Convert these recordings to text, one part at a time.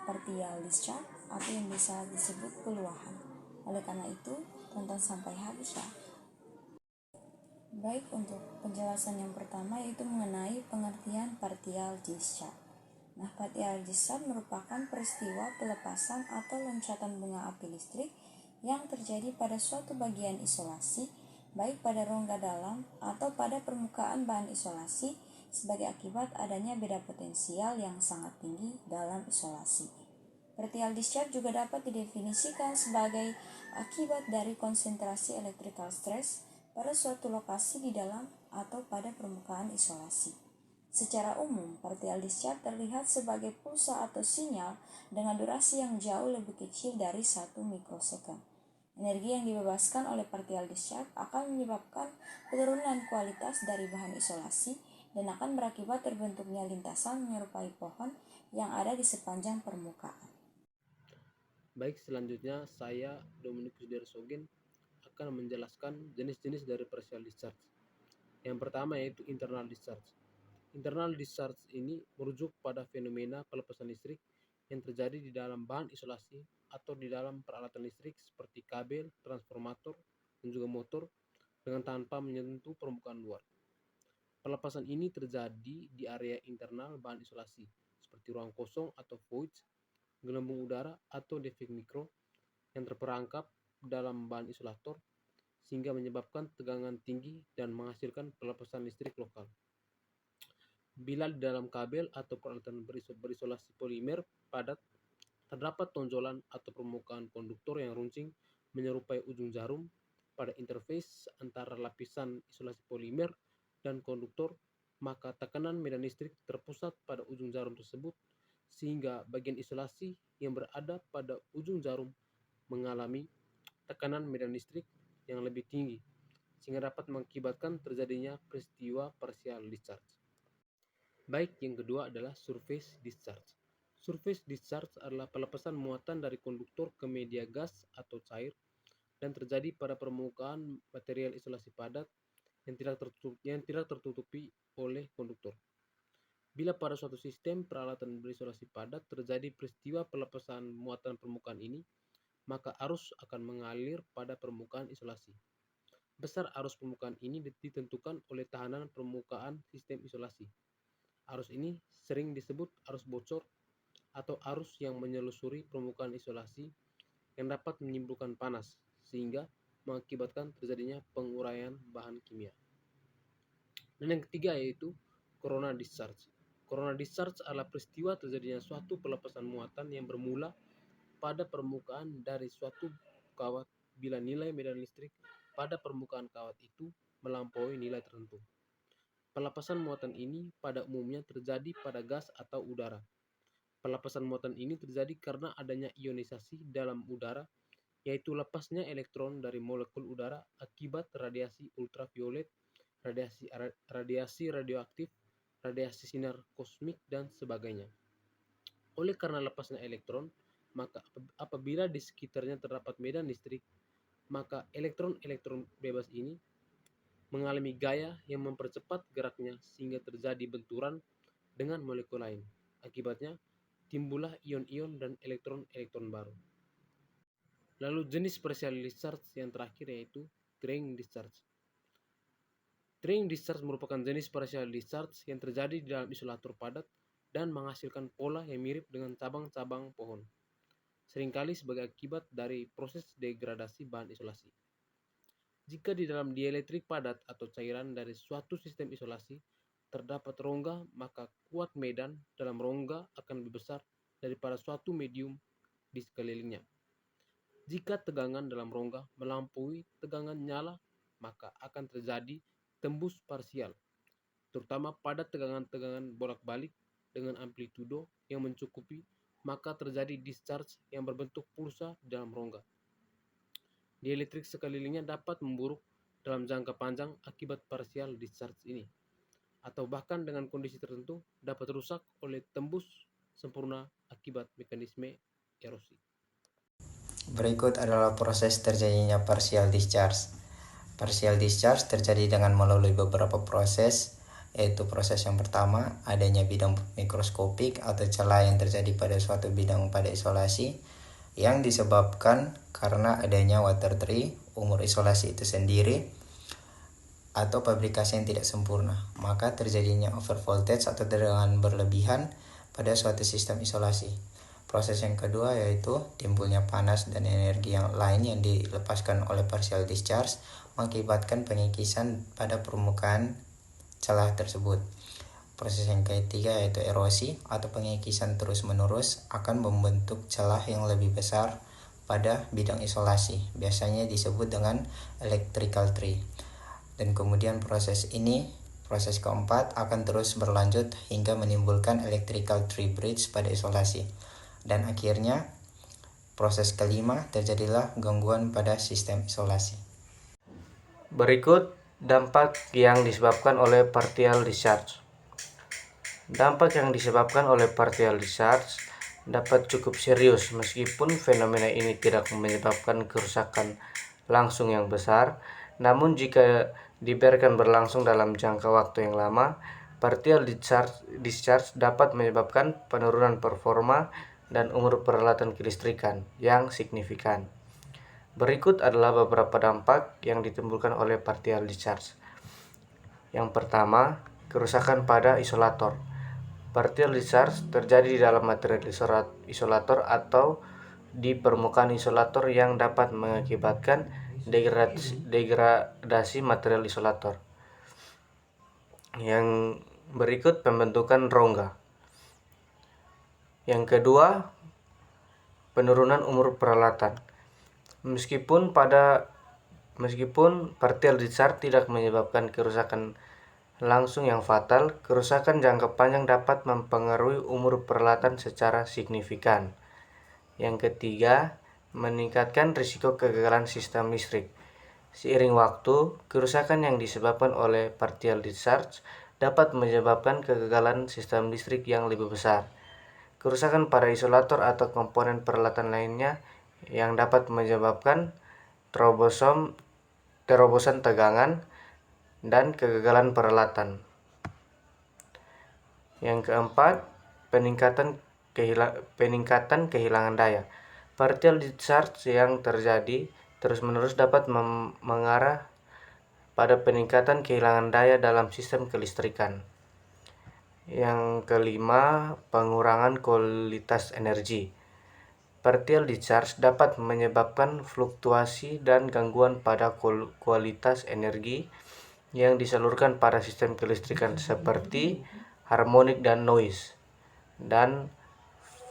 partial discharge atau yang bisa disebut keluahan. Oleh karena itu, tonton sampai habis ya. Baik, untuk penjelasan yang pertama yaitu mengenai pengertian partial discharge. Nah, partial discharge merupakan peristiwa pelepasan atau loncatan bunga api listrik yang terjadi pada suatu bagian isolasi, baik pada rongga dalam atau pada permukaan bahan isolasi sebagai akibat adanya beda potensial yang sangat tinggi dalam isolasi. Partial discharge juga dapat didefinisikan sebagai akibat dari konsentrasi electrical stress pada suatu lokasi di dalam atau pada permukaan isolasi. Secara umum, partial discharge terlihat sebagai pulsa atau sinyal dengan durasi yang jauh lebih kecil dari 1 mikrosecond. Energi yang dibebaskan oleh partial discharge akan menyebabkan penurunan kualitas dari bahan isolasi dan akan berakibat terbentuknya lintasan menyerupai pohon yang ada di sepanjang permukaan. Baik, selanjutnya saya Dominikus Dersogen akan menjelaskan jenis-jenis dari partial discharge. Yang pertama yaitu internal discharge. Internal discharge ini merujuk pada fenomena pelepasan listrik yang terjadi di dalam bahan isolasi atau di dalam peralatan listrik seperti kabel, transformator, dan juga motor dengan tanpa menyentuh permukaan luar. Pelepasan ini terjadi di area internal bahan isolasi seperti ruang kosong atau void, gelembung udara atau defek mikro yang terperangkap dalam bahan isolator sehingga menyebabkan tegangan tinggi dan menghasilkan pelepasan listrik lokal. Bila di dalam kabel atau peralatan berisolasi polimer padat terdapat tonjolan atau permukaan konduktor yang runcing menyerupai ujung jarum pada interface antara lapisan isolasi polimer dan konduktor, maka tekanan medan listrik terpusat pada ujung jarum tersebut sehingga bagian isolasi yang berada pada ujung jarum mengalami tekanan medan listrik yang lebih tinggi sehingga dapat mengakibatkan terjadinya peristiwa partial discharge. Baik, yang kedua adalah surface discharge. Surface discharge adalah pelepasan muatan dari konduktor ke media gas atau cair dan terjadi pada permukaan material isolasi padat yang tidak tertutupi oleh konduktor. Bila pada suatu sistem peralatan berisolasi padat terjadi peristiwa pelepasan muatan permukaan ini, maka arus akan mengalir pada permukaan isolasi. Besar arus permukaan ini ditentukan oleh tahanan permukaan sistem isolasi. Arus ini sering disebut arus bocor atau arus yang menyelusuri permukaan isolasi yang dapat menimbulkan panas sehingga mengakibatkan terjadinya penguraian bahan kimia. Dan yang ketiga yaitu corona discharge. Corona discharge adalah peristiwa terjadinya suatu pelepasan muatan yang bermula pada permukaan dari suatu kawat bila nilai medan listrik pada permukaan kawat itu melampaui nilai tertentu. Pelepasan muatan ini pada umumnya terjadi pada gas atau udara. Pelepasan muatan ini terjadi karena adanya ionisasi dalam udara, yaitu lepasnya elektron dari molekul udara akibat radiasi ultraviolet, radiasi radioaktif, radiasi sinar kosmik, dan sebagainya. Oleh karena lepasnya elektron, maka apabila di sekitarnya terdapat medan listrik, maka elektron-elektron bebas ini mengalami gaya yang mempercepat geraknya sehingga terjadi benturan dengan molekul lain. Akibatnya, timbullah ion-ion dan elektron-elektron baru. Lalu jenis partial discharge yang terakhir yaitu drain discharge. Drain discharge merupakan jenis partial discharge yang terjadi di dalam isolator padat dan menghasilkan pola yang mirip dengan cabang-cabang pohon, seringkali sebagai akibat dari proses degradasi bahan isolasi. Jika di dalam dieletrik padat atau cairan dari suatu sistem isolasi terdapat rongga, maka kuat medan dalam rongga akan lebih besar daripada suatu medium di sekelilingnya. Jika tegangan dalam rongga melampaui tegangan nyala, maka akan terjadi tembus parsial, terutama pada tegangan-tegangan bolak-balik dengan amplitudo yang mencukupi, maka terjadi discharge yang berbentuk pulsa dalam rongga. Dieletrik sekelilingnya dapat memburuk dalam jangka panjang akibat partial discharge ini, atau bahkan dengan kondisi tertentu dapat rusak oleh tembus sempurna akibat mekanisme erosi. Berikut adalah proses terjadinya partial discharge. Partial discharge terjadi dengan melalui beberapa proses, yaitu proses yang pertama, adanya bidang mikroskopik atau celah yang terjadi pada suatu bidang pada isolasi yang disebabkan karena adanya water tree, umur isolasi itu sendiri, atau fabrikasi yang tidak sempurna. Maka terjadinya overvoltage atau tegangan berlebihan pada suatu sistem isolasi. Proses yang kedua yaitu timbulnya panas dan energi yang lain yang dilepaskan oleh partial discharge mengakibatkan pengikisan pada permukaan celah tersebut. Proses yang ketiga yaitu erosi atau pengikisan terus-menerus akan membentuk celah yang lebih besar pada bidang isolasi, biasanya disebut dengan electrical tree. Dan kemudian proses keempat akan terus berlanjut hingga menimbulkan electrical tree bridge pada isolasi. Dan akhirnya proses kelima terjadilah gangguan pada sistem isolasi. Berikut dampak yang disebabkan oleh partial discharge. Dampak yang disebabkan oleh partial discharge dapat cukup serius meskipun fenomena ini tidak menyebabkan kerusakan langsung yang besar. Namun jika dibiarkan berlangsung dalam jangka waktu yang lama, partial discharge dapat menyebabkan penurunan performa dan umur peralatan kelistrikan yang signifikan. Berikut adalah beberapa dampak yang ditimbulkan oleh partial discharge. Yang pertama, kerusakan pada isolator. Partial discharge terjadi di dalam material isolator atau di permukaan isolator yang dapat mengakibatkan degradasi material isolator. Yang berikut pembentukan rongga. Yang kedua, penurunan umur peralatan. Meskipun partial discharge tidak menyebabkan kerusakan langsung yang fatal, kerusakan jangka panjang dapat mempengaruhi umur peralatan secara signifikan. Yang ketiga, meningkatkan risiko kegagalan sistem listrik. Seiring waktu, kerusakan yang disebabkan oleh partial discharge dapat menyebabkan kegagalan sistem listrik yang lebih besar. Kerusakan pada isolator atau komponen peralatan lainnya yang dapat menyebabkan terobosan tegangan dan kegagalan peralatan. Yang keempat, peningkatan kehilangan daya. Partial discharge yang terjadi terus-menerus dapat mengarah pada peningkatan kehilangan daya dalam sistem kelistrikan. Yang kelima, pengurangan kualitas energi. Partial discharge dapat menyebabkan fluktuasi dan gangguan pada kualitas energi yang disalurkan pada sistem kelistrikan seperti harmonik dan noise, dan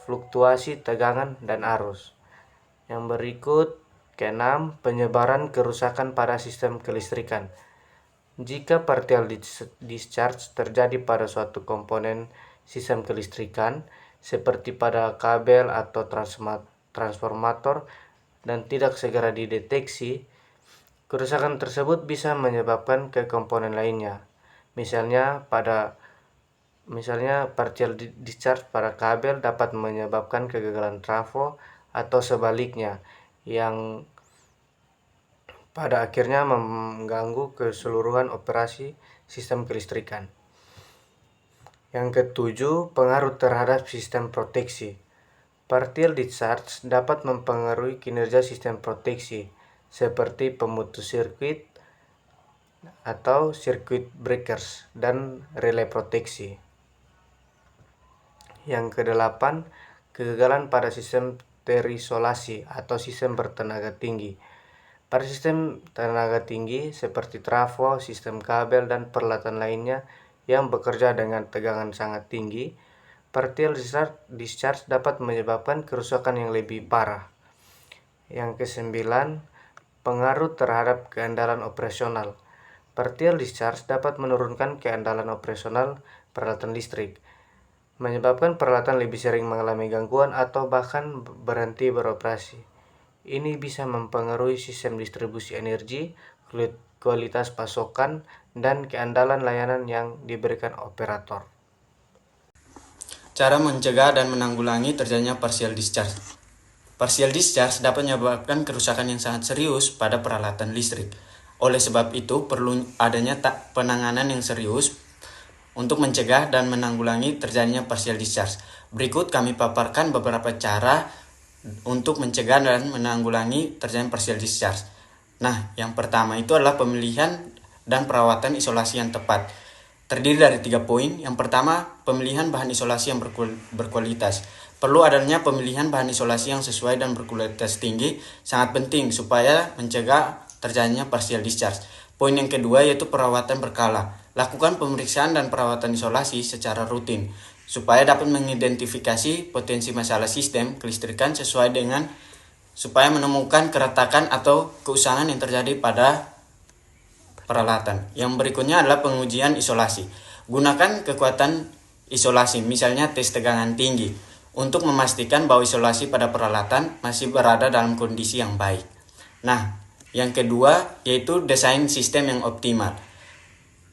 fluktuasi tegangan dan arus. Yang berikut, keenam, penyebaran kerusakan pada sistem kelistrikan. Jika partial discharge terjadi pada suatu komponen sistem kelistrikan, seperti pada kabel atau transformator, dan tidak segera dideteksi, kerusakan tersebut bisa menyebabkan ke komponen lainnya. Misalnya partial discharge pada kabel dapat menyebabkan kegagalan trafo atau sebaliknya, yang pada akhirnya mengganggu keseluruhan operasi sistem kelistrikan. Yang ketujuh, pengaruh terhadap sistem proteksi. Partial discharge dapat mempengaruhi kinerja sistem proteksi seperti pemutus sirkuit atau circuit breakers dan relay proteksi. Yang kedelapan, kegagalan pada sistem terisolasi atau sistem bertenaga tinggi. Pada sistem tenaga tinggi seperti trafo, sistem kabel, dan peralatan lainnya yang bekerja dengan tegangan sangat tinggi, partial discharge dapat menyebabkan kerusakan yang lebih parah. Yang kesembilan, pengaruh terhadap keandalan operasional. Partial discharge dapat menurunkan keandalan operasional peralatan listrik, menyebabkan peralatan lebih sering mengalami gangguan atau bahkan berhenti beroperasi. Ini bisa mempengaruhi sistem distribusi energi, kualitas pasokan, dan keandalan layanan yang diberikan operator. Cara mencegah dan menanggulangi terjadinya partial discharge. Partial discharge dapat menyebabkan kerusakan yang sangat serius pada peralatan listrik. Oleh sebab itu, perlu adanya penanganan yang serius untuk mencegah dan menanggulangi terjadinya partial discharge. Berikut kami paparkan beberapa cara untuk mencegah dan menanggulangi terjadinya partial discharge. Nah, yang pertama itu adalah pemilihan dan perawatan isolasi yang tepat. Terdiri dari 3 poin. Yang pertama, pemilihan bahan isolasi yang berkualitas. Perlu adanya pemilihan bahan isolasi yang sesuai dan berkualitas tinggi, sangat penting supaya mencegah terjadinya partial discharge. Poin yang kedua yaitu perawatan berkala. Lakukan pemeriksaan dan perawatan isolasi secara rutin supaya dapat mengidentifikasi potensi masalah sistem kelistrikan supaya menemukan keretakan atau keusangan yang terjadi pada peralatan. Yang berikutnya adalah pengujian isolasi. Gunakan kekuatan isolasi, misalnya tes tegangan tinggi, untuk memastikan bahwa isolasi pada peralatan masih berada dalam kondisi yang baik. Nah, yang kedua yaitu desain sistem yang optimal.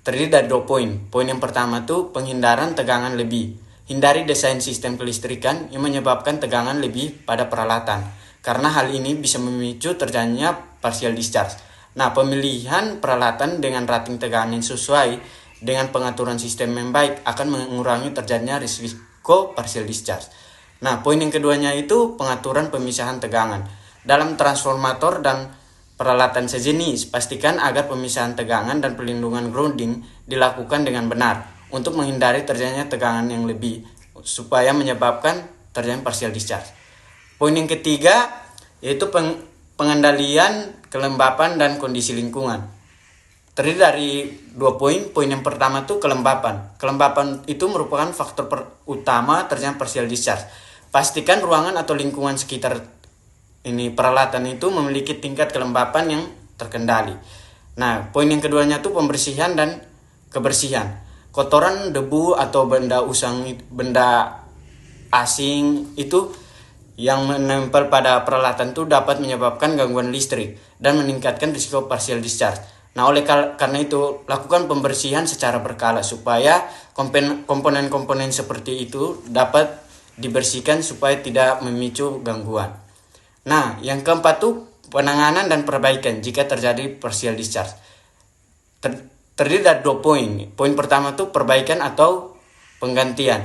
Terdiri dari 2 poin. Poin yang pertama itu penghindaran tegangan lebih. Hindari desain sistem kelistrikan yang menyebabkan tegangan lebih pada peralatan, karena hal ini bisa memicu terjadinya partial discharge. Nah, pemilihan peralatan dengan rating tegangan yang sesuai dengan pengaturan sistem yang baik akan mengurangi terjadinya risiko partial discharge. Nah, poin yang keduanya itu pengaturan pemisahan tegangan. Dalam transformator dan peralatan sejenis, pastikan agar pemisahan tegangan dan pelindungan grounding dilakukan dengan benar untuk menghindari terjadinya tegangan yang lebih supaya menyebabkan terjadinya partial discharge. Poin yang ketiga yaitu pengendalian kelembapan dan kondisi lingkungan. Terdiri dari 2 poin. Poin yang pertama itu kelembapan. Kelembapan itu merupakan faktor utama terjadinya partial discharge. Pastikan ruangan atau lingkungan sekitar peralatan itu memiliki tingkat kelembapan yang terkendali. Nah, poin yang keduanya itu pembersihan dan kebersihan. Kotoran, debu atau benda asing itu yang menempel pada peralatan itu dapat menyebabkan gangguan listrik dan meningkatkan risiko partial discharge. Nah, oleh karena itu, lakukan pembersihan secara berkala supaya komponen-komponen seperti itu dapat dibersihkan supaya tidak memicu gangguan. Nah, yang keempat tuh penanganan dan perbaikan jika terjadi partial discharge. Terdiri dari 2 poin. Poin pertama tuh perbaikan atau penggantian.